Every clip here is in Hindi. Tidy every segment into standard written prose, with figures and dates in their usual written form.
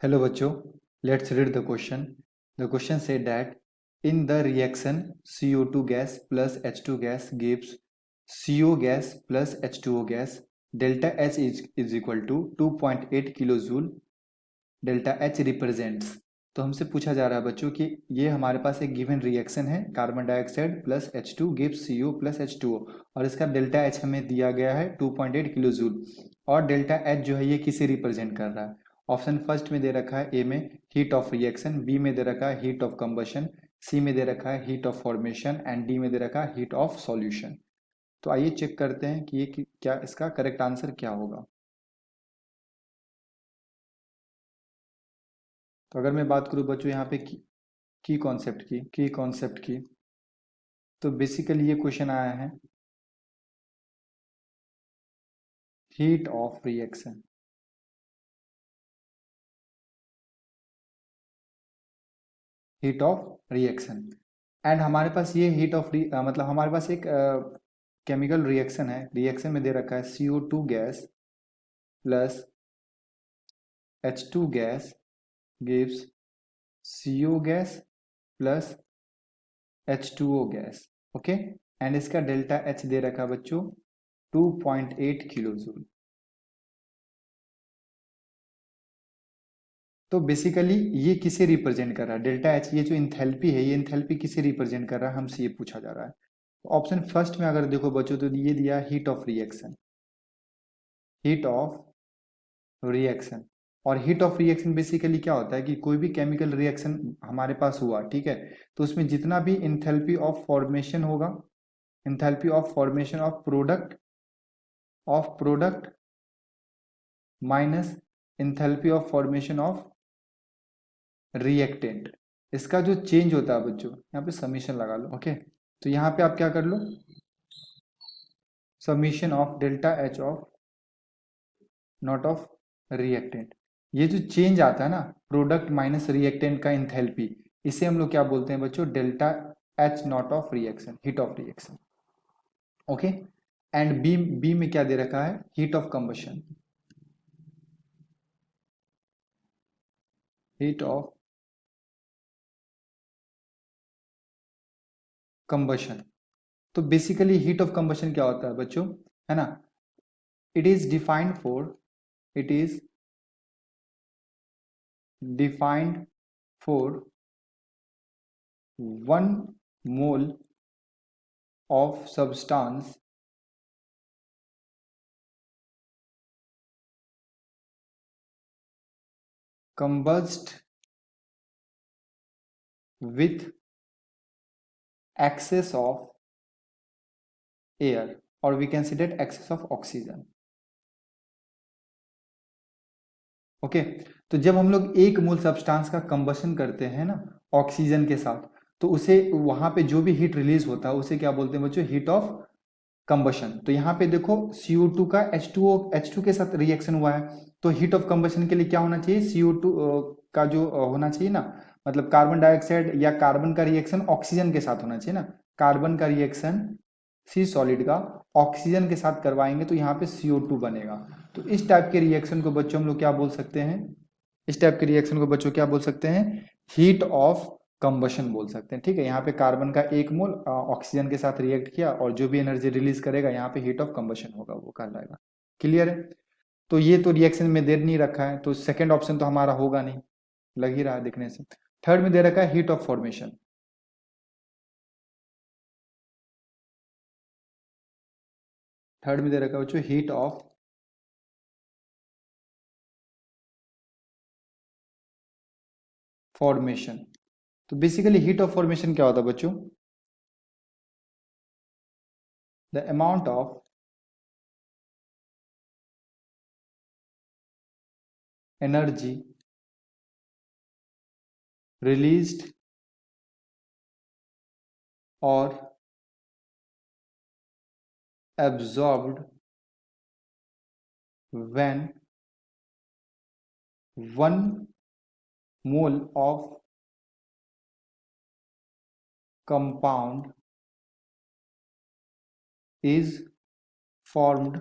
Hello बच्चों, let's read the question. The question said that in the reaction CO2 gas plus H2 gas gives CO gas plus H2O gas. Delta H is equal to 2.8 kilojoule. Delta H represents. तो हमसे पूछा जा रहा है बच्चों कि ये हमारे पास एक गिवन रिएक्शन है, carbon dioxide plus H2 gives CO plus H2O, और इसका डेल्टा H हमें दिया गया है 2.8 किलो जूल, और डेल्टा H जो है ये किसे रिप्रेजेंट कर रहा है। ऑप्शन फर्स्ट में दे रखा है ए में हीट ऑफ रिएक्शन, बी में दे रखा है हीट ऑफ कंबशन, सी में दे रखा है heat of formation and D में दे रखा है हीट ऑफ सॉल्यूशन। तो आइए चेक करते हैं कि ये क्या इसका करेक्ट आंसर क्या होगा। तो अगर मैं बात करूं बच्चों यहाँ पे की कॉन्सेप्ट की, तो बेसिकली ये क्वेश्चन आया है heat of reaction. Heat of reaction and हमारे पास ये मतलब हमारे पास एक केमिकल रिएक्शन है। रिएक्शन में दे रखा है CO2 gas plus H2 gas gives CO gas plus H2O gas. Okay, and इसका डेल्टा H दे रखा है बच्चों 2.8 किलो जूल। तो बेसिकली ये किसे रिप्रेजेंट कर रहा है, डेल्टा एच, ये जो इंथैल्पी है, ये इंथैल्पी किसे रिप्रेजेंट कर रहा है, हमसे ये पूछा जा रहा है। ऑप्शन फर्स्ट में अगर देखो बच्चों तो ये दिया heat of reaction, heat of reaction. और हीट ऑफ रिएक्शन बेसिकली क्या होता है कि कोई भी केमिकल रिएक्शन हमारे पास हुआ, ठीक है, तो उसमें जितना भी इंथैल्पी ऑफ फॉर्मेशन होगा, enthalpy of formation of product minus enthalpy of formation of reactant, इसका जो चेंज होता है बच्चों, यहाँ पे समीशन लगा लो। ओके, तो यहाँ पे आप क्या कर लो, summation of delta H of naught of reactant. ये जो चेंज आता है ना, प्रोडक्ट माइनस रिएक्टेंट का इंथैल्पी, इसे हम लोग क्या बोलते हैं बच्चों, delta H naught of reaction, heat of reaction. Okay, and B B में क्या दे रखा है, heat of combustion, heat of combustion. तो बेसिकली हीट ऑफ कंबशन क्या होता है बच्चों, है ना, it is defined for, it is defined for 1 mole of substance combust with excess of air, or we can say that excess of oxygen. Okay, तो जब हम लोग 1 मोल सब्सटेंस का कंबशन करते हैं ना ऑक्सीजन के साथ, तो उसे वहां पे जो भी हीट रिलीज होता है उसे क्या बोलते हैं बच्चों, हीट ऑफ कंबशन। तो यहाँ पे देखो CO2 का H2 के साथ रिएक्शन हुआ है, तो हीट ऑफ कंबशन के लिए क्या होना चाहिए, CO2 का जो होना चाहिए ना, मतलब कार्बन डाइऑक्साइड या कार्बन का रिएक्शन ऑक्सीजन के साथ होना चाहिए ना, कार्बन का रिएक्शन सी सॉलिड का ऑक्सीजन के साथ करवाएंगे तो यहाँ पे CO2 बनेगा। तो इस टाइप के रिएक्शन को बच्चों हम लोग क्या बोल सकते हैं, इस टाइप के रिएक्शन को बच्चों क्या बोल सकते हैं, हीट ऑफ कंबशन बोल सकते हैं। ठीक है, यहाँ पे कार्बन का 1 मोल ऑक्सीजन के साथ रिएक्ट किया और जो भी एनर्जी रिलीज करेगा यहाँ पे हीट ऑफ कंबशन होगा, वो कहलाएगा। क्लियर है, तो ये तो रिएक्शन में दे नहीं रखा है, तो सेकेंड ऑप्शन तो हमारा होगा नहीं, लग ही रहा है दिखने से। थर्ड में दे रखा है हीट ऑफ फॉर्मेशन, थर्ड में दे रखा है बच्चों हीट ऑफ फॉर्मेशन। तो बेसिकली हीट ऑफ फॉर्मेशन क्या होता है बच्चों, the amount of energy released or absorbed when 1 mole of compound is formed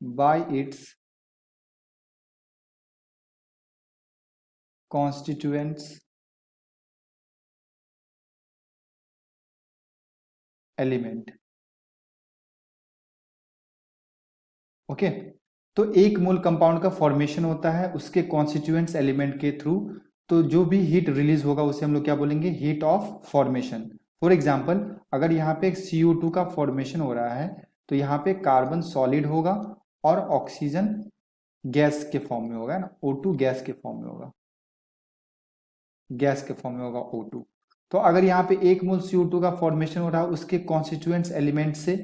by its constituents element. Okay, तो एक मोल कंपाउंड का फॉर्मेशन होता है उसके कॉन्स्टिट्यूएंट्स एलिमेंट के थ्रू, तो जो भी हीट रिलीज होगा उसे हम लोग क्या बोलेंगे, heat of formation. For example, अगर यहाँ पे एक CO2 का फॉर्मेशन हो रहा है तो यहाँ पे कार्बन सॉलिड होगा और ऑक्सीजन गैस के फॉर्म में होगा ना, O2 गैस के फॉर्म में होगा, गैस के फॉर्म में होगा O2। तो अगर यहाँ पे एक मोल CO2 का फॉर्मेशन हो रहा है उसके कॉन्स्टिट्यूएंट्स एलिमेंट से,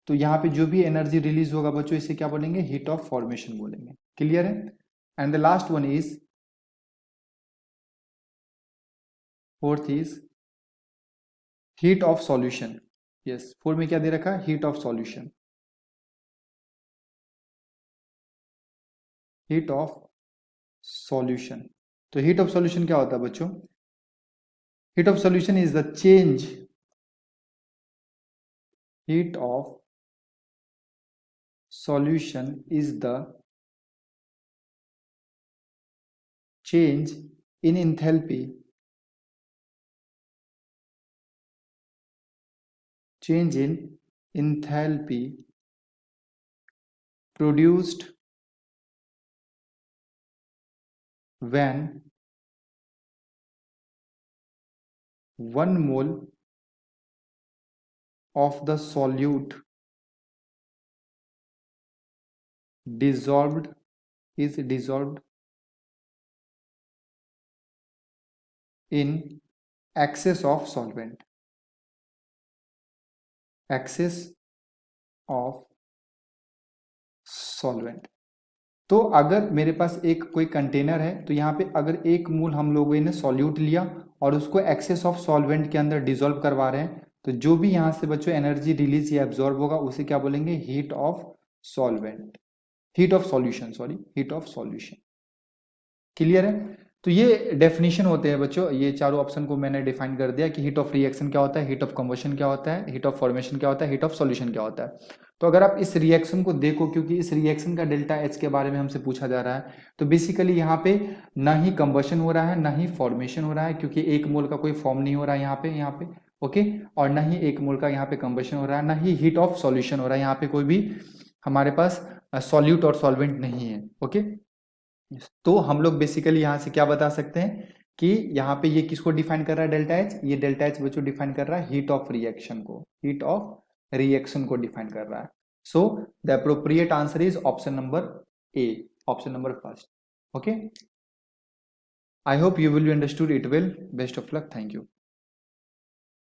तो यहाँ पे जो भी एनर्जी रिलीज होगा बच्चों इसे क्या बोलेंगे, हीट ऑफ फॉर्मेशन बोलेंगे। क्लियर है? And the last one is, fourth is heat of solution. Yes, fourth में क्या दे रखा है, heat of solution. Heat of solution, तो हीट ऑफ सॉल्यूशन क्या होता है बच्चों, heat of solution is the change, heat of solution is the change in enthalpy, change in enthalpy produced when 1 mole of the solute dissolved is dissolved in excess of solvent, excess of solvent। तो अगर मेरे पास एक कोई कंटेनर है तो यहाँ पे अगर एक मोल हम लोगों ने सॉल्यूट लिया और उसको एक्सेस ऑफ सॉल्वेंट के अंदर डिसॉल्व करवा रहे हैं, तो जो भी यहाँ से बच्चों एनर्जी रिलीज या एब्जॉर्ब होगा उसे क्या बोलेंगे, heat of solvent, heat of solution, sorry heat of solution. Clear है? तो ये डेफिनेशन होते हैं बच्चों, ये चारों ऑप्शन को मैंने डिफाइन कर दिया कि हीट ऑफ रिएक्शन क्या होता है, हीट ऑफ कंबशन क्या होता है, हीट ऑफ फॉर्मेशन क्या होता है, हीट ऑफ सॉल्यूशन क्या होता है। तो अगर आप इस रिएक्शन को देखो, क्योंकि इस रिएक्शन का डेल्टा एच के बारे में हमसे पूछा जा रहा है, तो बेसिकली यहाँ पे ना ही कंबशन हो रहा है ना ही फॉर्मेशन हो रहा है, क्योंकि एक मोल का कोई फॉर्म नहीं हो रहा है यहाँ पे ओके, और ना ही एक मोल का यहाँ पे कंबशन हो रहा है, ना ही हीट ऑफ सॉल्यूशन हो रहा है, यहाँ पे कोई भी हमारे पास सॉल्यूट और सॉल्वेंट नहीं है। ओके, तो हम लोग बेसिकली यहां से क्या बता सकते हैं कि यहाँ पे ये किसको डिफाइन कर रहा है, डेल्टा एच, ये डेल्टा एच बच्चों डिफाइन कर रहा है हीट ऑफ रिएक्शन को, हीट ऑफ रिएक्शन को डिफाइन कर रहा है। So the appropriate answer is option number A, option number first. Okay, I hope you will be understood it will, best of luck, thank you.